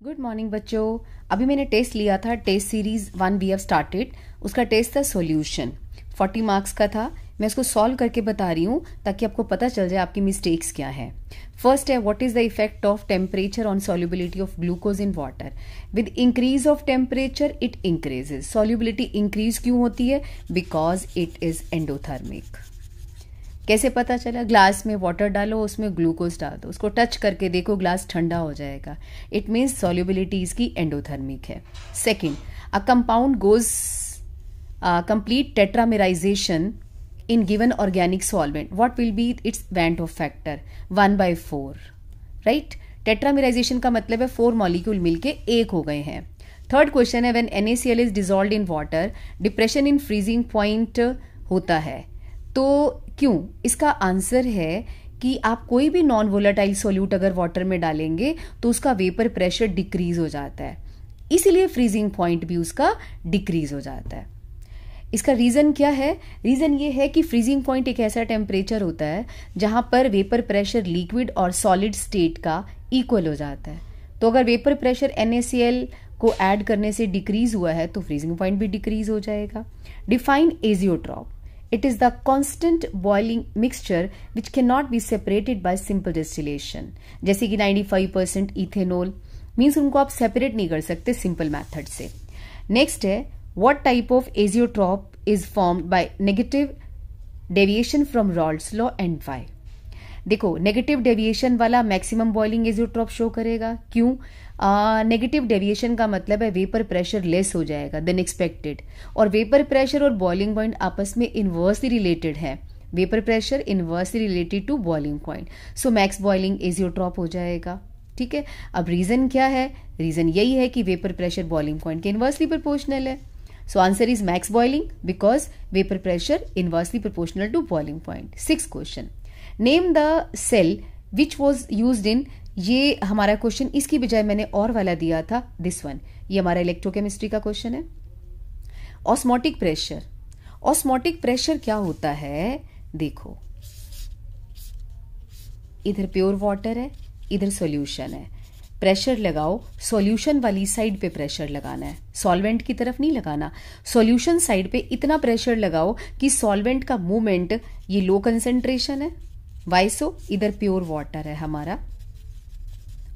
Good morning बच्चों। अभी मैंने टेस्ट लिया था, test series 1 we have started. उसका टेस्ट था सॉल्यूशन, 40 मार्क्स का था। मैं उसको सॉल्व करके बता रही हूँ ताकि आपको पता चल जाए आपकी मिस्टेक्स क्या है। फर्स्ट है, what is the effect of temperature on solubility of glucose in water. With increase of temperature it increases. Solubility increase क्यों होती है? Because it is endothermic. कैसे पता चला? ग्लास में वाटर डालो, उसमें ग्लूकोज डाल दो, उसको टच करके देखो, ग्लास ठंडा हो जाएगा। इट मीन्स सॉल्युबिलिटी इसकी एंडोथर्मिक है। Second, a compound goes complete tetramerisation in given organic solvent, what will be its Van't Hoff factor? 1/4, right? टेट्रामेराइजेशन का मतलब है 4 मॉलिक्यूल मिलके एक हो गए हैं। थर्ड क्वेश्चन है, when NaCl is dissolved in water depression in freezing point होता है, तो क्यों? इसका आंसर है कि आप कोई भी नॉन वोलेटाइल सोल्यूट अगर वाटर में डालेंगे तो उसका वेपर प्रेशर डिक्रीज हो जाता है, इसीलिए फ्रीजिंग पॉइंट भी उसका डिक्रीज हो जाता है। इसका रीज़न क्या है? रीज़न ये है कि फ्रीजिंग पॉइंट एक ऐसा टेम्परेचर होता है जहां पर वेपर प्रेशर लिक्विड और सॉलिड स्टेट का इक्वल हो जाता है। तो अगर वेपर प्रेशर NaCl को ऐड करने से डिक्रीज हुआ है तो फ्रीजिंग पॉइंट भी डिक्रीज हो जाएगा। Define azeotrope. It is the constant boiling mixture which can not be separated by simple distillation. जैसे कि 95% इथेनॉल, मीन्स उनको आप सेपरेट नहीं कर सकते सिंपल मैथड से। नेक्स्ट है, what type of azeotrope is formed by negative deviation from Raoult's law and why? देखो, नेगेटिव डेविएशन वाला मैक्सिमम बॉइलिंग एजियोट्रॉप शो करेगा। क्यों? नेगेटिव डेविएशन का मतलब है वेपर प्रेशर लेस हो जाएगा देन एक्सपेक्टेड, और वेपर प्रेशर और बॉइलिंग पॉइंट आपस में इनवर्सली रिलेटेड है। Vapour pressure inversely related to boiling point, so max boiling azeotrope हो जाएगा। ठीक है, अब रीजन क्या है? रीजन यही है कि वेपर प्रेशर बॉइलिंग पॉइंट के इनवर्सली प्रोपोर्शनल है। So answer is max boiling because vapor pressure inversely proportional to boiling point. 6th question. Name the cell which was used in, ये हमारा क्वेश्चन, इसकी बजाय मैंने और वाला दिया था, दिस वन। ये हमारा इलेक्ट्रोकेमिस्ट्री का क्वेश्चन है। Osmotic pressure. ऑस्मोटिक प्रेशर क्या होता है? देखो, इधर प्योर वाटर है, इधर सॉल्यूशन है। प्रेशर लगाओ, सॉल्यूशन वाली साइड पे प्रेशर लगाना है, सॉल्वेंट की तरफ नहीं लगाना। सॉल्यूशन साइड पे इतना प्रेशर लगाओ कि सॉल्वेंट का मूवमेंट, ये लो कंसेंट्रेशन है, वाइसो इधर प्योर वाटर है हमारा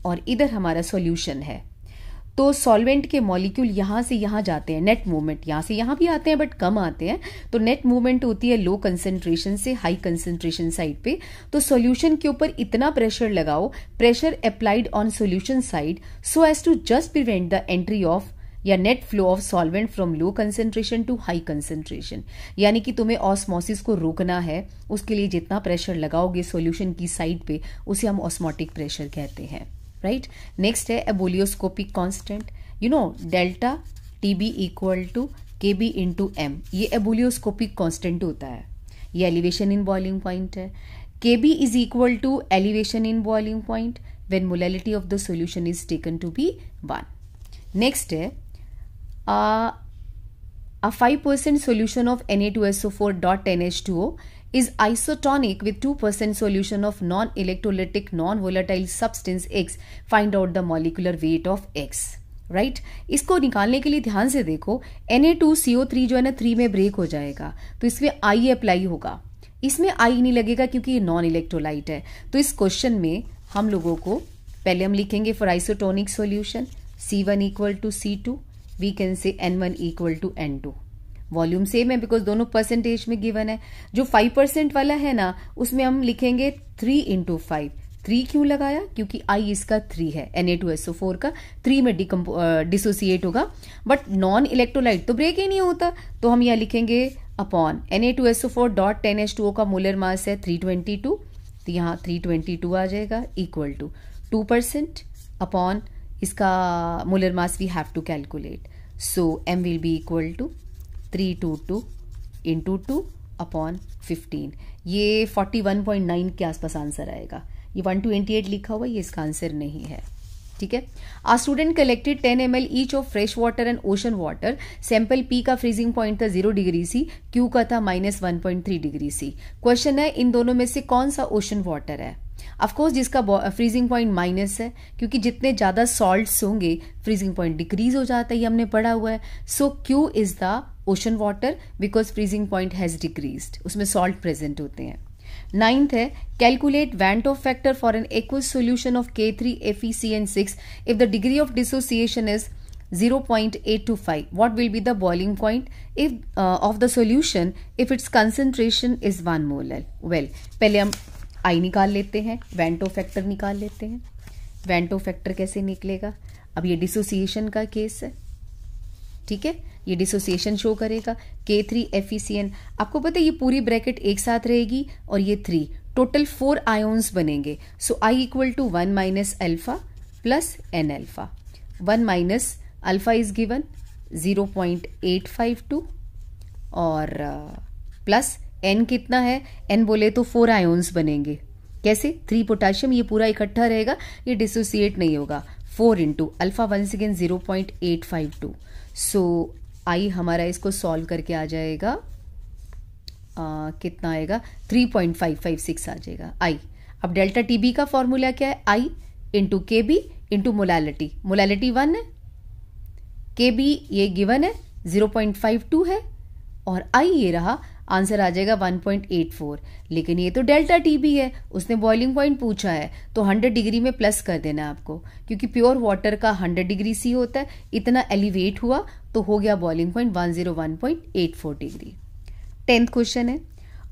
और इधर हमारा सॉल्यूशन है। तो सॉल्वेंट के मॉलिक्यूल यहां से यहां जाते हैं, नेट मूवमेंट यहां से यहां भी आते हैं बट कम आते हैं। तो नेट मूवमेंट होती है लो कंसेंट्रेशन से हाई कंसेंट्रेशन साइड पे। तो सॉल्यूशन के ऊपर इतना प्रेशर लगाओ, pressure applied on solution side so as to just prevent the entry of या net flow of solvent from low concentration to high concentration. यानी कि तुम्हें ऑस्मोसिस को रोकना है, उसके लिए जितना प्रेशर लगाओगे सॉल्यूशन की साइड पे उसे हम ऑस्मोटिक प्रेशर कहते हैं, राइट। नेक्स्ट है ebullioscopic constant. You know delta TB equal to KB into M, ये एबोलियोस्कोपिक कांस्टेंट होता है। ये एलिवेशन इन बॉइलिंग पॉइंट है। KB is equal to elevation in boiling point when molality of the solution is taken to be 1। Next है a 5% solution of Na2SO4 dot NH2O is isotonic with 2% solution of non-electrolytic non-volatile substance X. Find out the molecular weight of X. Right इसको निकालने के लिए ध्यान से देखो, Na2CO3 जो है ना 3 में ब्रेक हो जाएगा तो इसमें I अप्लाई होगा, इसमें I नहीं लगेगा क्योंकि ये नॉन इलेक्ट्रोलाइट है। तो इस क्वेश्चन में हम लोगों को पहले हम लिखेंगे for isotonic solution C1 equal to C2, we can say N1 equal to N2। Volume same है बिकॉज दोनों परसेंटेज में गिवन है। जो 5% वाला है ना उसमें हम लिखेंगे 3 इंटू 5। 3 क्यों लगाया? क्योंकि I इसका 3 है, Na2SO4 का 3 में डिसोसिएट होगा, बट नॉन इलेक्ट्रोलाइट तो ब्रेक ही नहीं होता। तो हम यहाँ लिखेंगे अपॉन Na2SO4 डॉट 10H2O का मोलर मास है 322, तो यहाँ 322 आ जाएगा इक्वल टू 2% अपॉन इसका molar mass we have to calculate, so M will be equal to 322 into 2 upon 15। ये 41.9 के आसपास आंसर आएगा। ये 128 लिखा हुआ, ये इसका आंसर नहीं है। ठीक है, a student collected 10 ml each of fresh water and ocean water. Sample P का फ्रीजिंग पॉइंट था 0 डिग्री C, Q का था -1.3 डिग्री C। क्वेश्चन है इन दोनों में से कौन सा ओशन वाटर है? ऑफ कोर्स जिसका फ्रीजिंग पॉइंट माइनस है, क्योंकि जितने ज्यादा सॉल्ट्स होंगे फ्रीजिंग पॉइंट डिक्रीज हो जाता है, ये हमने पढ़ा हुआ है. So Q is the ocean water because freezing point has decreased, उसमें सॉल्ट प्रेजेंट होते हैं. 9th है calculate Van't Hoff factor for an aqueous solution of K3FeCN6 if the degree of dissociation is 0.825. What will be the boiling point if of the solution if its concentration is 1 molar? Well, पहले हम I निकाल लेते हैं, Van't Hoff factor निकाल लेते हैं. Van't Hoff factor कैसे निकलेगा? अब ये डिसोसिएशन का केस है, ठीक है, ये डिसोसिएशन शो करेगा. K3FeCN, आपको पता है ये पूरी ब्रैकेट एक साथ रहेगी और ये 3, टोटल 4 आयोन्स बनेंगे. So I equal to 1 minus alpha plus n alpha. 1 minus alpha is given 0.852 और प्लस एन कितना है, एन बोले तो 4 आयोन्स बनेंगे. कैसे? 3 पोटाशियम, ये पूरा इकट्ठा रहेगा, ये डिसोसिएट नहीं होगा. 4 इंटू अल्फा वंस अगेन 0.852. सो आई हमारा इसको सॉल्व करके आ जाएगा, कितना आएगा 3.556 आ जाएगा आई. अब डेल्टा टीबी का फॉर्मूला क्या है? आई इंटू के बी इंटू मोलालिटी. मोलालिटी 1 है, के बी ये गिवन है 0.52 है और आई ये रहा, आंसर आ जाएगा 1.84. लेकिन ये तो डेल्टा टीबी है, उसने बॉइलिंग पॉइंट पूछा है तो 100 डिग्री में प्लस कर देना आपको, क्योंकि प्योर वाटर का 100 डिग्री सी होता है. इतना एलिवेट हुआ तो हो गया boiling point 101.84 degree. 10th question है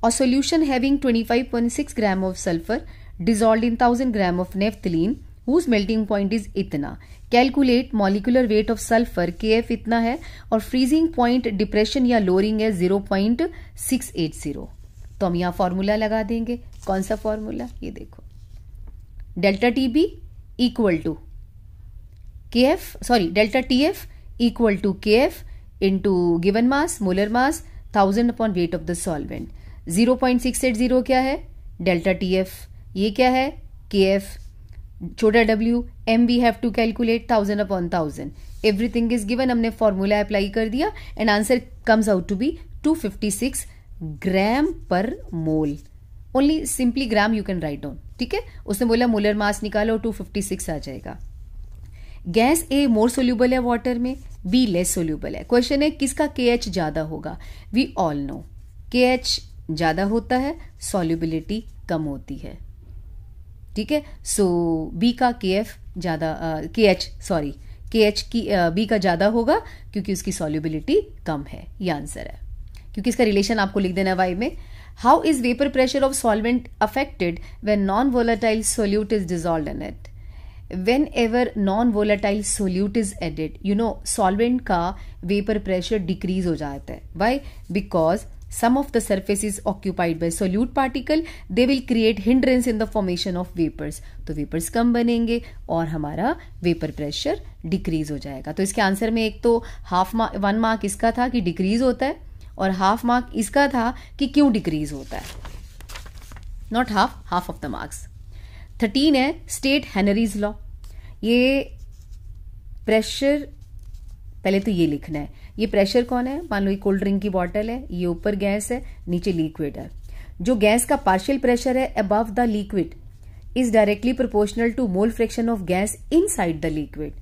a solution having 25.6 gram of sulphur dissolved in 1000 gram of naphthalene whose melting point is इतना. Calculate molecular weight of sulphur KF इतना है और फ्रीजिंग पॉइंट डिप्रेशन या लोअरिंग है 0.680. तो हम यहां फॉर्मूला लगा देंगे. कौन सा फॉर्मूला? ये देखो, delta TB equal to KF, sorry delta TF equal to KF into given mass, molar mass 1000 upon weight of the solvent. 0.680 क्या है? Delta TF. ये क्या है? KF. छोटा w, m we have to calculate 1000 upon 1000. Everything is given. हमने formula apply कर दिया and answer comes out to be 256 gram per mole. Only simply gram you can write down, ठीक है. उसने बोला मोलर मास निकालो, 256 आ जाएगा. गैस ए more soluble है वाटर में, बी लेस सोल्यूबल है. क्वेश्चन है किसका KH ज्यादा होगा? वी ऑल नो KH ज्यादा होता है, सॉल्युबिलिटी कम होती है, ठीक है. सो बी का KF ज्यादा, KH की बी का ज्यादा होगा क्योंकि उसकी सॉल्युबिलिटी कम है. ये आंसर है, क्योंकि इसका रिलेशन आपको लिख देना वाई में. How is vapour pressure of solvent affected when non volatile solute is dissolved in it? Whenever non-volatile solute is added, you know, solvent का vapor pressure decrease हो जाता है. Why? Because some of the surface is occupied by solute particle, they will create hindrance in the formation of vapors. तो vapors कम बनेंगे और हमारा vapor pressure decrease हो जाएगा. तो इसके आंसर में एक तो 1 मार्क इसका था कि decrease होता है और ½ मार्क इसका था कि क्यों decrease होता है. Not half of the marks. 13 है स्टेट हेनरीज लॉ. ये प्रेशर, पहले तो ये लिखना है, ये प्रेशर कौन है? मान लो ये कोल्ड ड्रिंक की बॉटल है, ये ऊपर गैस है, नीचे लिक्विड है. जो गैस का पार्शियल प्रेशर है above the liquid is directly proportional to mole fraction of gas inside the liquid.